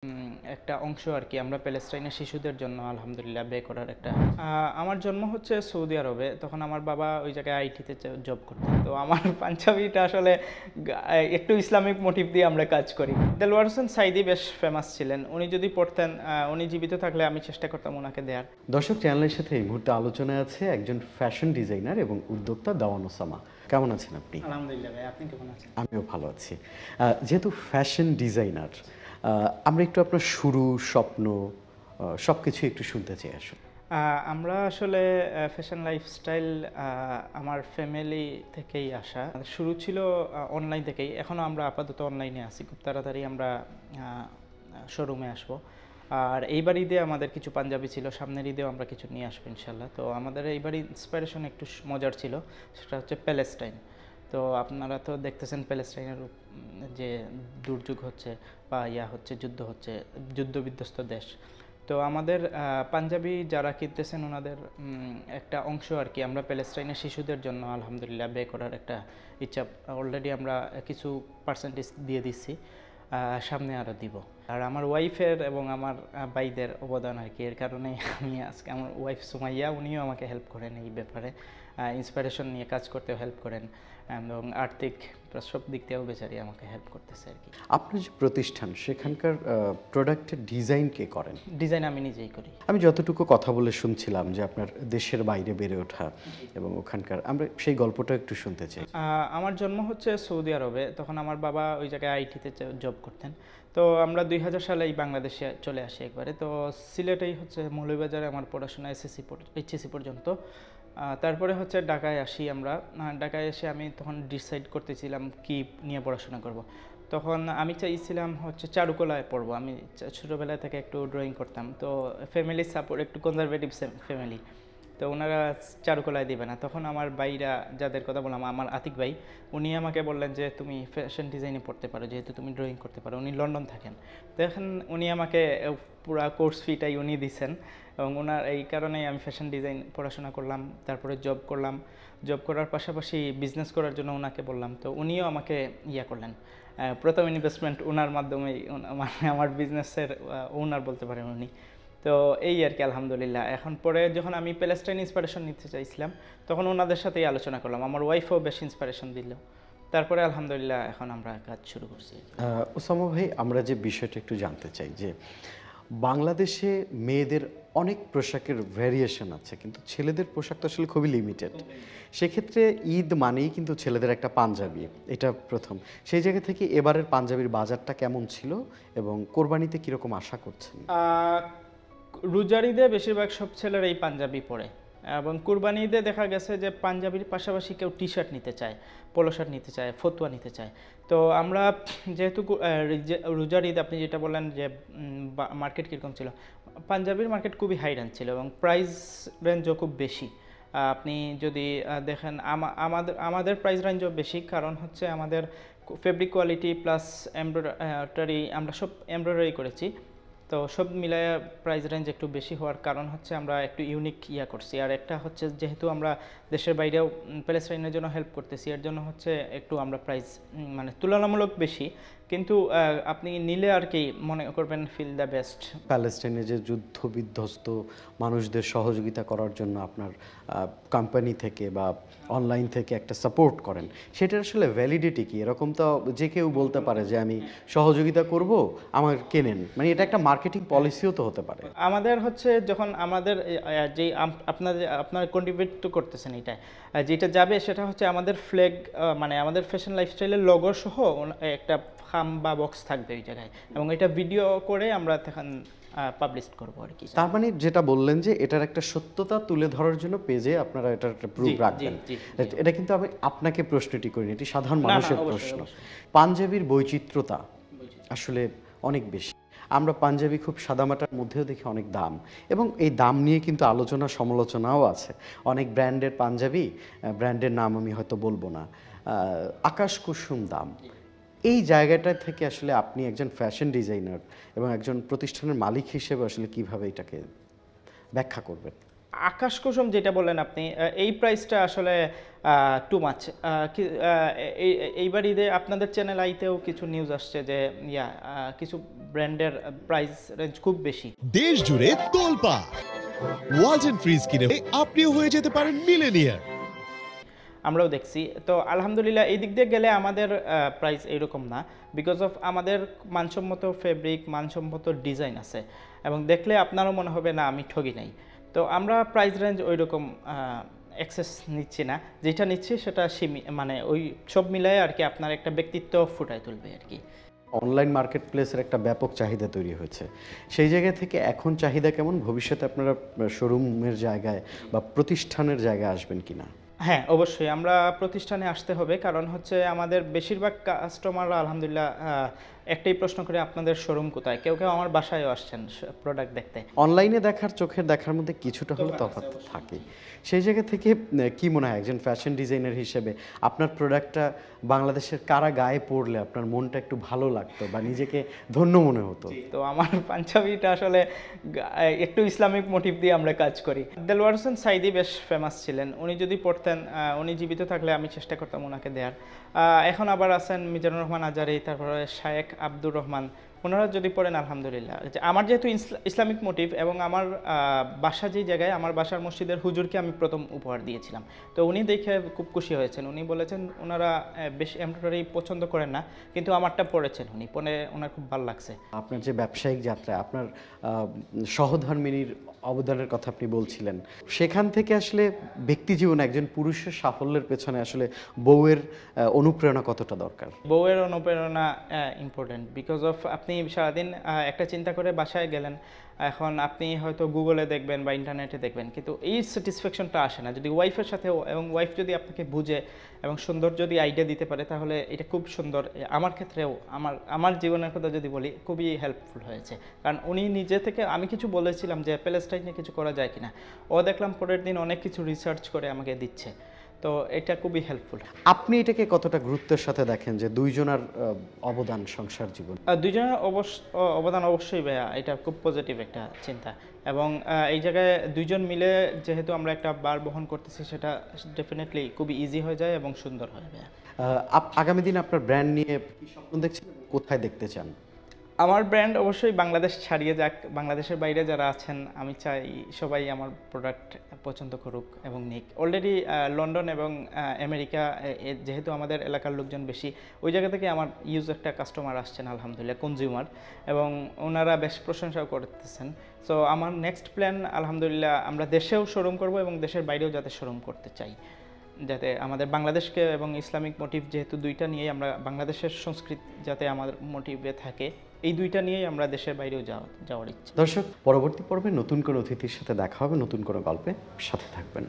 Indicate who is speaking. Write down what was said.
Speaker 1: একটা অংশ আর কি আমরা প্যালেস্টাইনের শিশুদের জন্য আলহামদুলিল্লাহ ব্যয় করার একটা আমার জন্ম হচ্ছে সৌদি আরবে। তখন আমার বাবা ওই জায়গায় আইটিতে জব করতেন। তো আমার পাঞ্জাবিটা আসলে একটু ইসলামিক মোটিভ দিয়ে আমরা কাজ করি। দেলোয়ার হোসেন সাইদি বেশ ফেমাস ছিলেন। উনি যদি পড়তেন, উনি জীবিত থাকলে আমি চেষ্টা করতাম ওনাকে দেওয়ার।
Speaker 2: দর্শক, চ্যানেলের সাথে এই মুহূর্তে আলোচনায় আছে একজন ফ্যাশন ডিজাইনার এবং উদ্যোক্তা দেওয়ান ওসামা। কেমন আছেন আপনি?
Speaker 1: আলহামদুলিল্লাহ ভাই, আপনি কেমন আছেন?
Speaker 2: আমিও ভালো আছি। যেহেতু ফ্যাশন ডিজাইনার, আমরা একটু আপনার শুরু, স্বপ্ন সব কিছু একটু শুনতে চাই আসলে।
Speaker 1: আমরা আসলে ফ্যাশন লাইফস্টাইল আমার ফ্যামিলি থেকেই আসা। শুরু ছিল অনলাইন থেকেই। এখনও আমরা আপাতত অনলাইনে আছি। খুব তাড়াতাড়ি আমরা শোরুমে আসবো। আর এইবার ঈদে আমাদের কিছু পাঞ্জাবি ছিল, সামনের ঈদেও আমরা কিছু নিয়ে আসবো ইনশাল্লাহ। তো আমাদের এইবার ইন্সপিরেশন একটু মজার ছিল, সেটা হচ্ছে প্যালেস্টাইন। তো আপনারা তো দেখতেছেন প্যালেস্টাইনের যে দুর্যোগ হচ্ছে বা হচ্ছে, যুদ্ধ বিধ্বস্ত দেশ। তো আমাদের পাঞ্জাবি যারা কিনতেছেন ওনাদের একটা অংশ আর কি আমরা প্যালেস্টাইনের শিশুদের জন্য আলহামদুলিল্লাহ ব্যয় করার একটা ইচ্ছা অলরেডি আমরা কিছু পার্সেন্টেজ দিয়ে দিচ্ছি, সামনে আরও দিব। আর আমার ওয়াইফের এবং আমার ভাইদের অবদান আর কি, এর কারণে আমি আজকে আমার ওয়াইফ সুমাইয়া, উনিও আমাকে হেল্প করেন এই ব্যাপারে, ইন্সপিরেশন নিয়ে কাজ করতেও হেল্প করেন এবং আর্থিক সব দিক থেকেও বেচারি আমাকে হেল্প করতেছে আর কি।
Speaker 2: আপনার যে প্রতিষ্ঠান, সেখানকার প্রোডাক্টের ডিজাইন কে করেন?
Speaker 1: ডিজাইন আমি নিজেই করি।
Speaker 2: আমি যতটুকু কথা বলে শুনছিলাম যে আপনার দেশের বাইরে বেড়ে ওঠা এবং ওখানকার, আমরা সেই গল্পটা একটু শুনতে চাই।
Speaker 1: আমার জন্ম হচ্ছে সৌদি আরবে। তখন আমার বাবা ওই জায়গায় আইটিতে জব করতেন। তো আমরা 2000 সালেই বাংলাদেশে চলে আসি একবারে। তো সিলেটেই হচ্ছে মৌলভীবাজারে আমার পড়াশোনা এইচএসসি পর্যন্ত। তারপরে হচ্ছে ঢাকায় আসি আমরা। ঢাকায় এসে আমি তখন ডিসাইড করতেছিলাম কি নিয়ে পড়াশোনা করব। তখন আমি চাইছিলাম হচ্ছে চারুকলায় পড়বো। আমি ছোটোবেলা থেকে একটু ড্রয়িং করতাম। তো ফ্যামিলির সাপোর্ট, একটু কনজারভেটিভ ফ্যামিলি, তো ওনারা চারুকলায় দিবে না। তখন আমার ভাইরা, যাদের কথা বললাম, আমার আতিক ভাই, উনি আমাকে বললেন যে তুমি ফ্যাশন ডিজাইনে পড়তে পারো, যেহেতু তুমি ড্রয়িং করতে পারো। উনি লন্ডন থাকেন। তো এখন উনি আমাকে পুরা কোর্স ফিটাই উনি দিছেন এবং ওনার এই কারণেই আমি ফ্যাশন ডিজাইন পড়াশোনা করলাম। তারপরে জব করলাম। জব করার পাশাপাশি বিজনেস করার জন্য ওনাকে বললাম। তো উনিও আমাকে করলেন। প্রথম ইনভেস্টমেন্ট ওনার মাধ্যমেই, মানে আমার বিজনেসের ওনার বলতে পারেন উনি। তো এই আর কি আলহামদুলিল্লাহ। এখন পরে যখন আমি প্যালেস্টাইন ইন্সপিরেশন নিতে চাইছিলাম, তখন ওনাদের সাথেই আলোচনা করলাম। আমার ওয়াইফও বেশ ইন্সপিরেশন দিল। তারপরে আলহামদুলিল্লাহ এখন আমরা কাজ শুরু করছি।
Speaker 2: ওসামা ভাই, আমরা যে বিষয়টা একটু জানতে চাই যে বাংলাদেশে মেয়েদের অনেক পোশাকের ভ্যারিয়েশন আছে, কিন্তু ছেলেদের পোশাক তো আসলে খুবই লিমিটেড। সেক্ষেত্রে ঈদ মানেই কিন্তু ছেলেদের একটা পাঞ্জাবি, এটা প্রথম। সেই জায়গা থেকে এবারের পাঞ্জাবির বাজারটা কেমন ছিল এবং কোরবানিতে কীরকম আশা করছেন?
Speaker 1: রোজার ঈদে বেশিরভাগ সব ছেলেরা এই পাঞ্জাবি পরে এবং কুরবানি ঈদে দেখা গেছে যে পাঞ্জাবির পাশাপাশি কেউ টি শার্ট নিতে চায়, পোলো শার্ট নিতে চায়, ফতুয়া নিতে চায়। তো আমরা যেহেতু রোজার ঈদ, আপনি যেটা বললেন যে মার্কেট কীরকম ছিল, পাঞ্জাবির মার্কেট খুবই হাই রেঞ্জ ছিল এবং প্রাইস রেঞ্জও খুব বেশি। আপনি যদি দেখেন আমাদের প্রাইস রেঞ্জও বেশি, কারণ হচ্ছে আমাদের ফেব্রিক কোয়ালিটি প্লাস এমব্রয়ডারি, আমরা সব এমব্রয়ডারি করেছি। তো সব মিলায় প্রাইস রেঞ্জ একটু বেশি হওয়ার কারণ হচ্ছে আমরা একটু ইউনিক করছি। আর একটা হচ্ছে যেহেতু আমরা দেশের বাইরেও প্যালেস্টাইনের জন্য হেল্প করতেছি, এর জন্য হচ্ছে একটু আমরা প্রাইস মানে তুলনামূলক বেশি, কিন্তু আপনি নিলে আর কি মনে করবেন ফিল দ্য বেস্ট।
Speaker 2: প্যালেস্টাইনে যে যুদ্ধ বিধ্বস্ত মানুষদের সহযোগিতা করার জন্য আপনার কোম্পানি থেকে বা অনলাইন থেকে একটা সাপোর্ট করেন, সেটার আসলে ভ্যালিডিটি কি? এরকম তো যে কেউ বলতে পারে যে আমি সহযোগিতা করব, আমার কেনেন, মানে এটা একটা মার্কেটিং পলিসিও তো হতে পারে।
Speaker 1: আমাদের হচ্ছে যখন আমাদের যে আপনার কন্ট্রিবিউট তো করতেছেন, এটা যেটা যাবে সেটা হচ্ছে আমাদের ফ্ল্যাগ, মানে আমাদের ফ্যাশন লাইফস্টাইলের লোগো সহ একটা খাম বা বক্স থাকবে ওই জায়গায়, এবং এটা ভিডিও করে আমরা তখন পাবলিশ করবো আর কি।
Speaker 2: তার মানে যেটা বললেন যে এটার একটা সত্যতা তুলে ধরার জন্য পেজে আপনারা এটার একটা প্রুফ রাখবেন। এটা কিন্তু আমি আপনাকে প্রশ্নটি করিনি, এটি সাধারণ মানুষের প্রশ্ন। পাঞ্জাবির বৈচিত্র্যতা আসলে অনেক বেশি। আমরা পাঞ্জাবি খুব সাদামাটার মধ্যেও দেখি অনেক দাম, এবং এই দাম নিয়ে কিন্তু আলোচনা সমালোচনাও আছে। অনেক ব্র্যান্ডের পাঞ্জাবি, ব্র্যান্ডের নাম আমি হয়তো বলবো না, আকাশ কুসুম দাম। এই জায়গাটা থেকে আসলে আপনি একজন ফ্যাশন ডিজাইনার এবং একজন প্রতিষ্ঠানের মালিক হিসেবে আসলে কিভাবে এটাকে ব্যাখ্যা করবেন?
Speaker 1: আকাশ কুসুম যেটা বললেন আপনি, এই প্রাইসটা আসলে টু মাচ। এইবার ঈদে আপনাদের চ্যানেল আইতেও কিছু নিউজ আসছে যে কিছু ব্র্যান্ডের প্রাইস রেঞ্জ খুব বেশি।
Speaker 3: দেশ জুড়ে তোলপা ওয়ালটন ফ্রিজ কিনে আপনিও হয়ে যেতে পারেন মিলেনিয়ার।
Speaker 1: আমরাও দেখছি। তো আলহামদুলিল্লাহ এই দিক দিয়ে গেলে আমাদের প্রাইস এইরকম না, বিকজ অফ আমাদের মানসম্মত ফেব্রিক, মানসম্মত ডিজাইন আছে, এবং দেখলে আপনারও মনে হবে না আমি ঠগি নাই। তো আমরা প্রাইস রেঞ্জ ওই রকম অ্যাক্সেস নিচ্ছি না, যেটা নিচ্ছি সেটা মানে ওই সব মিলায় আর কি আপনার একটা ব্যক্তিত্ব ফুটায় তুলবে আর কি।
Speaker 2: অনলাইন মার্কেট প্লেসের একটা ব্যাপক চাহিদা তৈরি হয়েছে, সেই জায়গা থেকে এখন চাহিদা কেমন? ভবিষ্যতে আপনারা শোরুমের জায়গায় বা প্রতিষ্ঠানের জায়গায় আসবেন কিনা?
Speaker 1: হ্যাঁ, অবশ্যই আমরা প্রতিষ্ঠানে আসতে হবে, কারণ হচ্ছে আমাদের বেশিরভাগ কাস্টমাররা আলহামদুলিল্লাহ একটাই প্রশ্ন করে আপনাদের শোরুম কোথায়। কেউ কেউ আমার বাসায়ও আসছেন প্রোডাক্ট দেখতে।
Speaker 2: অনলাইনে দেখার চোখের দেখার মধ্যে কিছুটা হলেও তফাৎ থাকে, সেই জায়গা থেকে কি মনে হয় একজন ফ্যাশন ডিজাইনার হিসেবে আপনার প্রোডাক্টটা বাংলাদেশের কারা গায়ে পড়লে আপনার মনটা একটু ভালো লাগতো বা নিজেকে ধন্য মনে হতো?
Speaker 1: তো আমার পাঞ্জাবিটা আসলে একটু ইসলামিক মোটিভ দিয়ে আমরা কাজ করি। দেলওয়ার হোসেন সাইদি বেশ ফেমাস ছিলেন, উনি যদি পড়তেন, উনি জীবিত থাকলে আমি চেষ্টা করতাম ওনাকে দেওয়ার। এখন আবার আছেন মিজানুর রহমান আজারি, তারপরে শায়েখ আব্দুর রহমান, ওনারা যদি পড়েন আলহামদুলিল্লাহ। আমার যেহেতু ইসলামিক মোটিভ এবং আমার বাসা যেই জায়গায়, আমার বাসার মসজিদের হুজুরকে আমি প্রথম উপহার দিয়েছিলাম, তো উনি দেখে খুব খুশি হয়েছেন। উনি বলেছেন ওনারা বেশি এমব্রয়ডারি পছন্দ করেন না, কিন্তু আমারটা পড়েছেন উনি, পরে ওনার খুব ভালো লাগছে।
Speaker 2: আপনার যে ব্যবসায়িক যাত্রা, আপনার সহধর্মিনীর অবদানের কথা আপনি বলছিলেন, সেখান থেকে আসলে ব্যক্তি জীবনে একজন পুরুষের সাফল্যের পেছনে আসলে বউয়ের অনুপ্রেরণা কতটা দরকার?
Speaker 1: বউয়ের অনুপ্রেরণা ইম্পর্টেন্ট, বিকজ অফ আপনি সারাদিন একটা চিন্তা করে বাসায় গেলেন, এখন আপনি হয়তো গুগলে দেখবেন বা ইন্টারনেটে দেখবেন, কিন্তু এই স্যাটিসফ্যাকশনটা আসে না যদি ওয়াইফের সাথেও, এবং ওয়াইফ যদি আপনাকে বুঝে এবং সুন্দর যদি আইডিয়া দিতে পারে, তাহলে এটা খুব সুন্দর। আমার ক্ষেত্রেও আমার জীবনের কথা যদি বলি, খুবই হেল্পফুল হয়েছে, কারণ উনি নিজে থেকে, আমি কিছু বলেছিলাম যে প্যালেস্টাইনে কিছু করা যায় কিনা, ও দেখলাম পরের দিন অনেক কিছু রিসার্চ করে আমাকে দিচ্ছে, তো এটা খুবই হেল্পফুল।
Speaker 2: আপনি এটাকে কতটা গুরুত্বের সাথে দেখেন যে দুইজনের অবদান সংসার জীবন?
Speaker 1: দুইজনের অবদান অবশ্যই ভাইয়া, এটা খুব পজিটিভ একটা চিন্তা, এবং এই জায়গায় দুইজন মিলে যেহেতু আমরা একটা বার বহন করতেছি, সেটা ডেফিনেটলি খুবই ইজি হয়ে যায় এবং সুন্দর হয় ভাইয়া।
Speaker 2: আগামী দিন আপনার ব্র্যান্ড নিয়ে কি স্বপ্ন দেখছেন, কোথায় দেখতে চান?
Speaker 1: আমার ব্র্যান্ড অবশ্যই বাংলাদেশ ছাড়িয়ে যাক, বাংলাদেশের বাইরে যারা আছেন আমি চাই সবাই আমার প্রোডাক্ট পছন্দ করুক এবং নিক। অলরেডি লন্ডন এবং আমেরিকা, যেহেতু আমাদের এলাকার লোকজন বেশি, ওই জায়গা থেকে আমার একটা কাস্টমার আসছেন আলহামদুলিল্লাহ, কনজিউমার, এবং ওনারা বেশ প্রশংসাও করতেছেন। সো আমার নেক্সট প্ল্যান আলহামদুলিল্লাহ আমরা দেশেও শোরুম করব এবং দেশের বাইরেও যাতে শোরুম করতে চাই, যাতে আমাদের বাংলাদেশকে এবং ইসলামিক মোটিভ যেহেতু দুইটা নিয়েই আমরা, বাংলাদেশের সংস্কৃতি যাতে আমাদের মোটিভে থাকে, এই দুইটা নিয়েই আমরা দেশের বাইরেও যাওয়ার ইচ্ছা।
Speaker 2: দর্শক, পরবর্তী পর্বে নতুন কোনো অতিথির সাথে দেখা হবে, নতুন কোনো গল্পে সাথে থাকবেন।